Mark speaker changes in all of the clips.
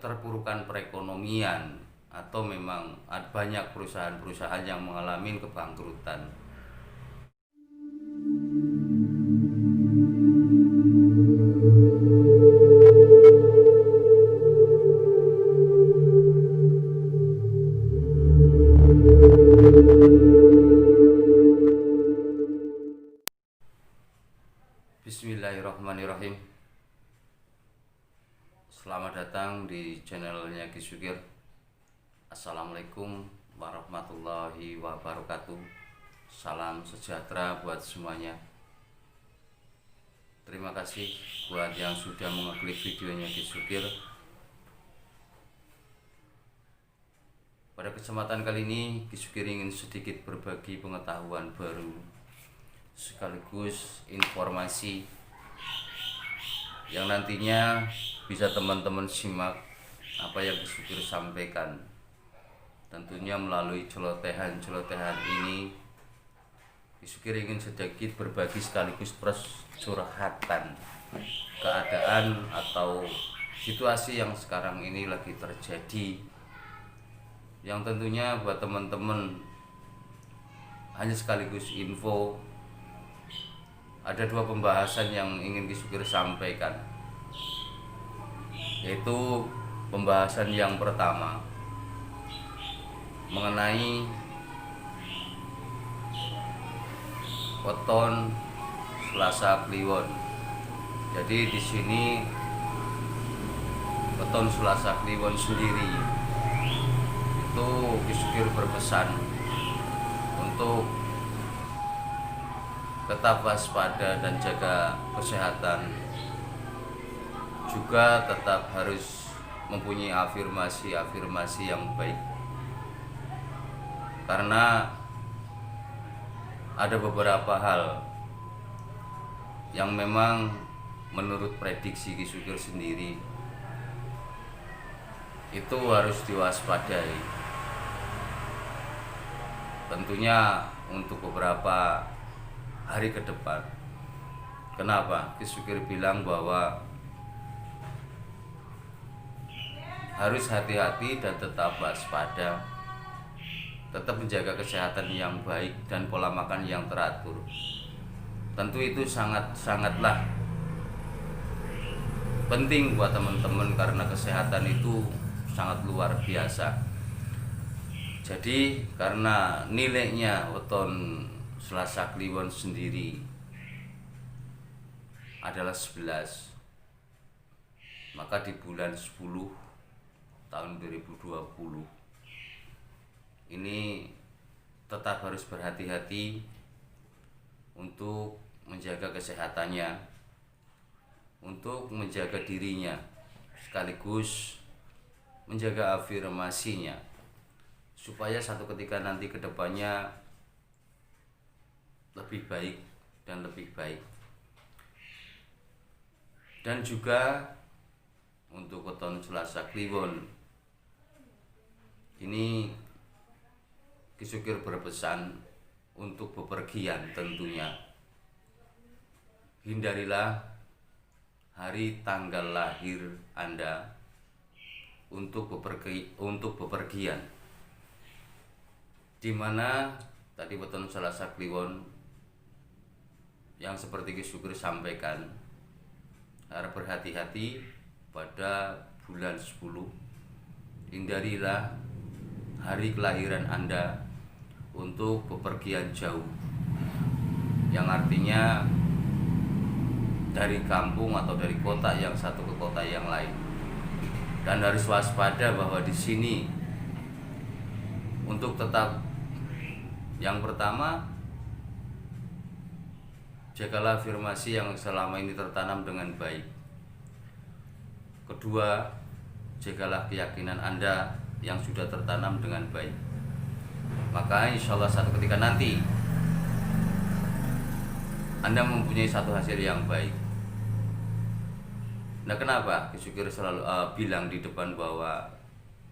Speaker 1: keterpurukan perekonomian atau memang banyak perusahaan-perusahaan yang mengalami kebangkrutan. Bismillahirrahmanirrahim. Selamat datang di channelnya Ki Sugir. Assalamualaikum warahmatullahi wabarakatuh. Salam sejahtera buat semuanya. Terima kasih buat yang sudah mengeklik videonya Ki Sugir. Pada kesempatan kali ini Ki Sugir ingin sedikit berbagi pengetahuan baru sekaligus informasi yang nantinya bisa teman-teman simak apa yang Ki Sugir sampaikan. Tentunya melalui celotehan-celotehan ini Ki Sugir ingin sedikit berbagi sekaligus curhatan keadaan atau situasi yang sekarang ini lagi terjadi, yang tentunya buat teman-teman hanya sekaligus info. Ada dua pembahasan yang ingin Ki Sugir sampaikan, yaitu pembahasan yang pertama mengenai weton Selasa Kliwon. Jadi di sini weton Selasa Kliwon sendiri itu Ki Sugir berpesan untuk tetap waspada dan jaga kesehatan, juga tetap harus mempunyai afirmasi yang baik, karena ada beberapa hal yang memang menurut prediksi Ki Sugir sendiri itu harus diwaspadai. Tentunya untuk beberapa hari ke depan. Kenapa Ki Sugir bilang bahwa harus hati-hati dan tetap waspada, tetap menjaga kesehatan yang baik dan pola makan yang teratur. Tentu itu sangatlah penting buat teman-teman, karena kesehatan itu sangat luar biasa. Jadi karena nilainya weton Selasa Kliwon sendiri adalah 11, maka di bulan 10 tahun 2020 ini tetap harus berhati-hati untuk menjaga kesehatannya, untuk menjaga dirinya, sekaligus menjaga afirmasinya, supaya satu ketika nanti ke depannya lebih baik dan lebih baik. Dan juga untuk weton Selasa Kliwon ini Ki Sugir berpesan untuk bepergian. Tentunya hindarilah hari tanggal lahir Anda untuk bepergian, dimana tadi weton Selasa Kliwon yang seperti Ki Sugir sampaikan, harap berhati-hati pada bulan 10. Hindarilah hari kelahiran Anda untuk bepergian jauh, yang artinya dari kampung atau dari kota yang satu ke kota yang lain. Dan harus waspada bahwa di sini untuk tetap, yang pertama, jagalah afirmasi yang selama ini tertanam dengan baik. Kedua, jagalah keyakinan Anda yang sudah tertanam dengan baik. Maka insya Allah satu ketika nanti Anda mempunyai satu hasil yang baik. Nah, kenapa Ki Sugir selalu bilang di depan bahwa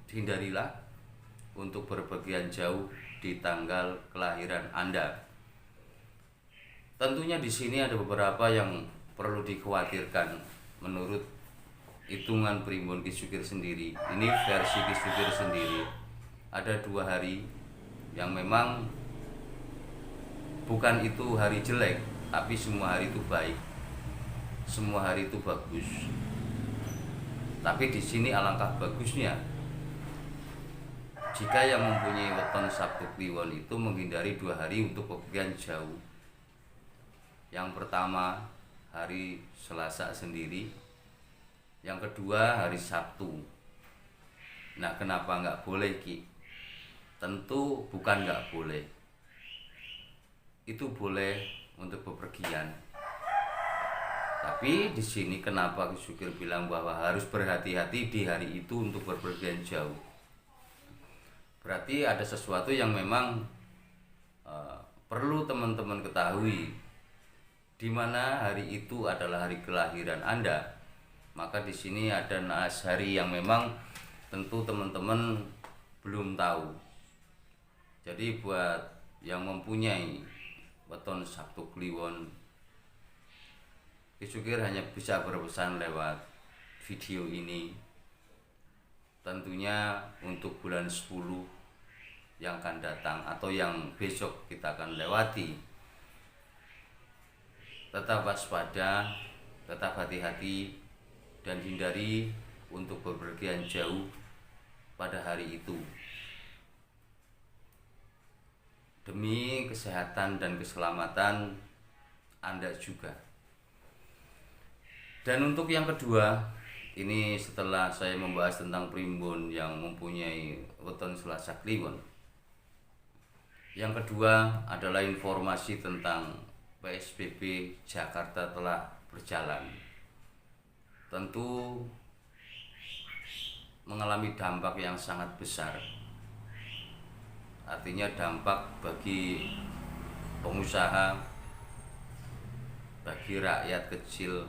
Speaker 1: hindarilah untuk berpergian jauh di tanggal kelahiran Anda? Tentunya di sini ada beberapa yang perlu dikhawatirkan menurut hitungan primbon Ki Sukir sendiri, ini versi Ki Sukir sendiri, ada 2 hari yang memang bukan itu hari jelek, tapi semua hari itu baik, semua hari itu bagus. Tapi di sini alangkah bagusnya jika yang mempunyai weton Sabtu Kliwon itu menghindari 2 hari untuk bepergian jauh. Yang pertama hari Selasa sendiri, yang kedua hari Sabtu. Nah, kenapa nggak boleh, Ki? Tentu bukan nggak boleh, itu boleh untuk bepergian. Tapi di sini kenapa Ki Sukir bilang bahwa harus berhati-hati di hari itu untuk bepergian jauh? Berarti ada sesuatu yang memang perlu teman-teman ketahui, di mana hari itu adalah hari kelahiran Anda. Maka di sini ada naas hari yang memang tentu teman-teman belum tahu. Jadi buat yang mempunyai weton Sabtu Kliwon, Ki Sukir hanya bisa berpesan lewat video ini. Tentunya untuk bulan 10 yang akan datang atau yang besok kita akan lewati, tetap waspada, tetap hati-hati, dan hindari untuk bepergian jauh pada hari itu demi kesehatan dan keselamatan Anda juga. Dan untuk yang kedua, ini setelah saya membahas tentang primbon yang mempunyai weton Selasa Kliwon, yang kedua adalah informasi tentang PSBB Jakarta telah berjalan. Tentu mengalami dampak yang sangat besar. Artinya dampak bagi pengusaha, bagi rakyat kecil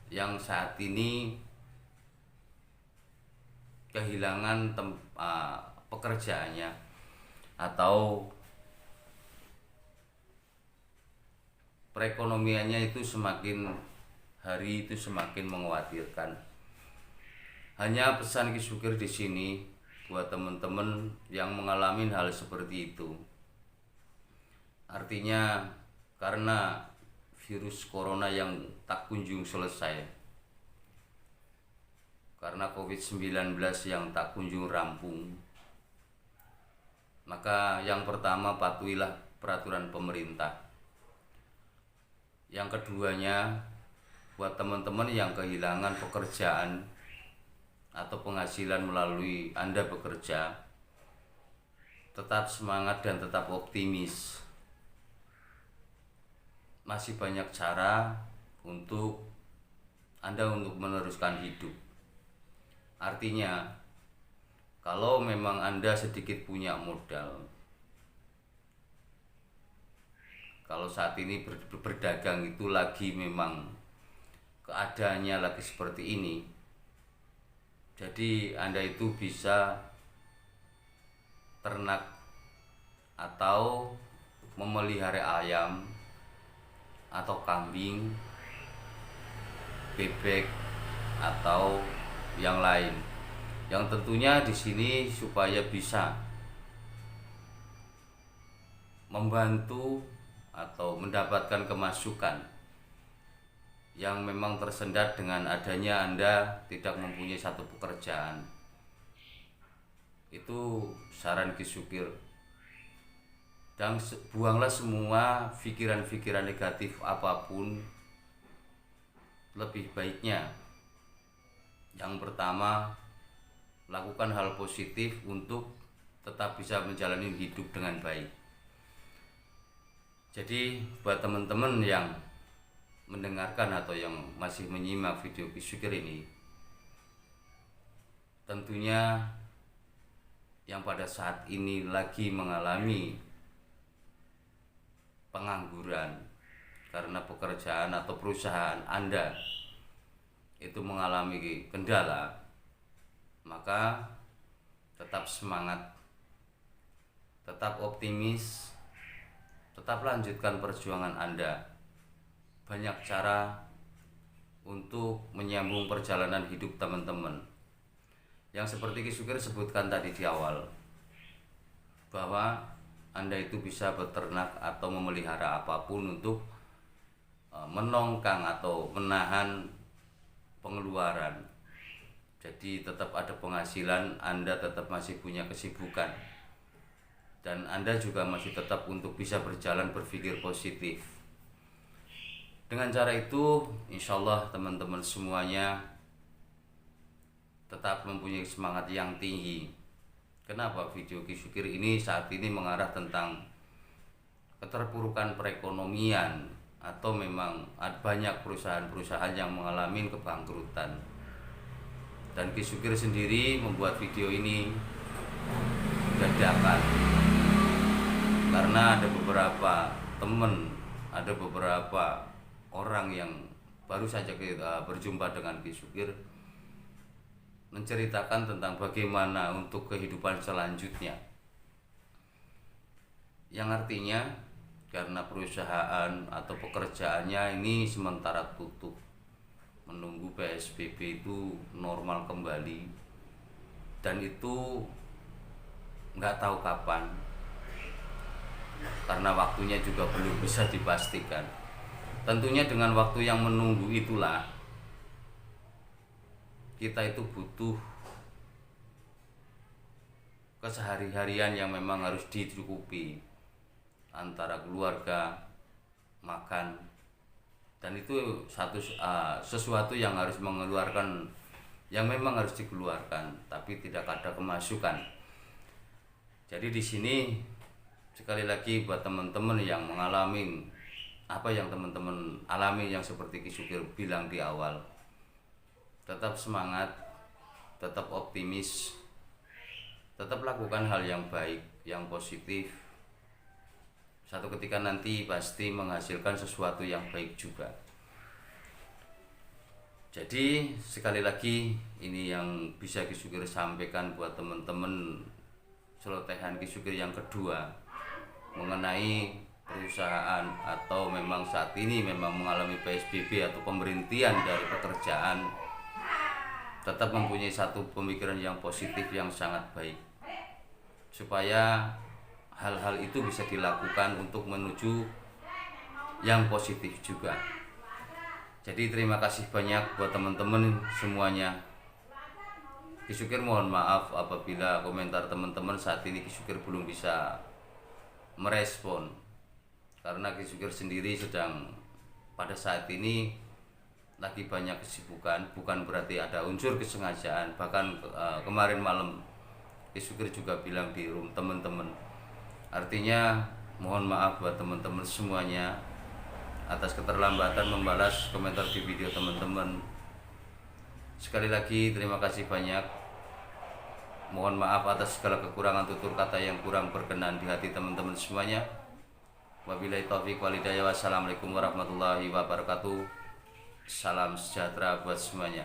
Speaker 1: yang saat ini kehilangan pekerjaannya atau perekonomiannya itu semakin hari itu semakin mengkhawatirkan. Hanya pesan Ki Sukir di sini buat teman-teman yang mengalami hal seperti itu. Artinya karena virus corona yang tak kunjung selesai, karena COVID-19 yang tak kunjung rampung, maka yang pertama patuhilah peraturan pemerintah. Yang keduanya, buat teman-teman yang kehilangan pekerjaan atau penghasilan melalui Anda bekerja, tetap semangat dan tetap optimis. Masih banyak cara untuk Anda untuk meneruskan hidup. Artinya, kalau memang Anda sedikit punya modal, kalau saat ini berdagang itu lagi memang keadaannya lagi seperti ini, jadi Anda itu bisa ternak atau memelihara ayam atau kambing, bebek atau yang lain, yang tentunya di sini supaya bisa membantu atau mendapatkan kemasukan yang memang tersendat dengan adanya Anda tidak mempunyai satu pekerjaan. Itu saran Ki Sukir. Dan buanglah semua pikiran-pikiran negatif apapun. Lebih baiknya, yang pertama, lakukan hal positif untuk tetap bisa menjalani hidup dengan baik. Jadi buat teman-teman yang mendengarkan atau yang masih menyimak video Ki Sukir ini, tentunya yang pada saat ini lagi mengalami pengangguran karena pekerjaan atau perusahaan Anda itu mengalami kendala, maka tetap semangat, tetap optimis, tetap lanjutkan perjuangan Anda. Banyak cara untuk menyambung perjalanan hidup teman-teman. Yang seperti Ki Sugeng sebutkan tadi di awal, bahwa Anda itu bisa beternak atau memelihara apapun untuk menongkang atau menahan pengeluaran. Jadi tetap ada penghasilan, Anda tetap masih punya kesibukan, dan Anda juga masih tetap untuk bisa berjalan berpikir positif. Dengan cara itu, insya Allah teman-teman semuanya tetap mempunyai semangat yang tinggi. Kenapa video Ki Sugeng ini saat ini mengarah tentang keterpurukan perekonomian, atau memang ada banyak perusahaan-perusahaan yang mengalami kebangkrutan. Dan Ki Sugeng sendiri membuat video ini dadakan karena ada beberapa teman, ada beberapa orang yang baru saja kita berjumpa dengan Ki Sugeng menceritakan tentang bagaimana untuk kehidupan selanjutnya, yang artinya karena perusahaan atau pekerjaannya ini sementara tutup, menunggu PSBB itu normal kembali, dan itu nggak tahu kapan, karena waktunya juga belum bisa dipastikan. Tentunya dengan waktu yang menunggu itulah kita itu butuh kesehari-harian yang memang harus dicukupi, antara keluarga, makan, dan itu sesuatu yang harus mengeluarkan, yang memang harus dikeluarkan, tapi tidak ada kemasukan. Jadi di sini sekali lagi buat teman-teman yang mengalami apa yang teman-teman alami, yang seperti Ki Sugeng bilang di awal, tetap semangat, tetap optimis, tetap lakukan hal yang baik, yang positif. Satu ketika nanti pasti menghasilkan sesuatu yang baik juga. Jadi sekali lagi ini yang bisa Ki Sugeng sampaikan buat teman-teman celotehan Ki Sugeng yang kedua mengenai perusahaan, atau memang saat ini memang mengalami PSBB atau pemberhentian dari pekerjaan, tetap mempunyai satu pemikiran yang positif yang sangat baik, supaya hal-hal itu bisa dilakukan untuk menuju yang positif juga. Jadi terima kasih banyak buat teman-teman semuanya. Ki Sugeng mohon maaf apabila komentar teman-teman saat ini Ki Sugeng belum bisa merespon, karena Ki Sugeng sendiri sedang pada saat ini lagi banyak kesibukan. Bukan berarti ada unsur kesengajaan, bahkan kemarin malam Ki Sugeng juga bilang di room teman-teman. Artinya mohon maaf buat teman-teman semuanya atas keterlambatan membalas komentar di video teman-teman. Sekali lagi terima kasih banyak. Mohon maaf atas segala kekurangan tutur kata yang kurang berkenan di hati teman-teman semuanya. Wabillahi taufiq wal hidayah. Wassalamualaikum warahmatullahi wabarakatuh. Salam sejahtera buat semuanya.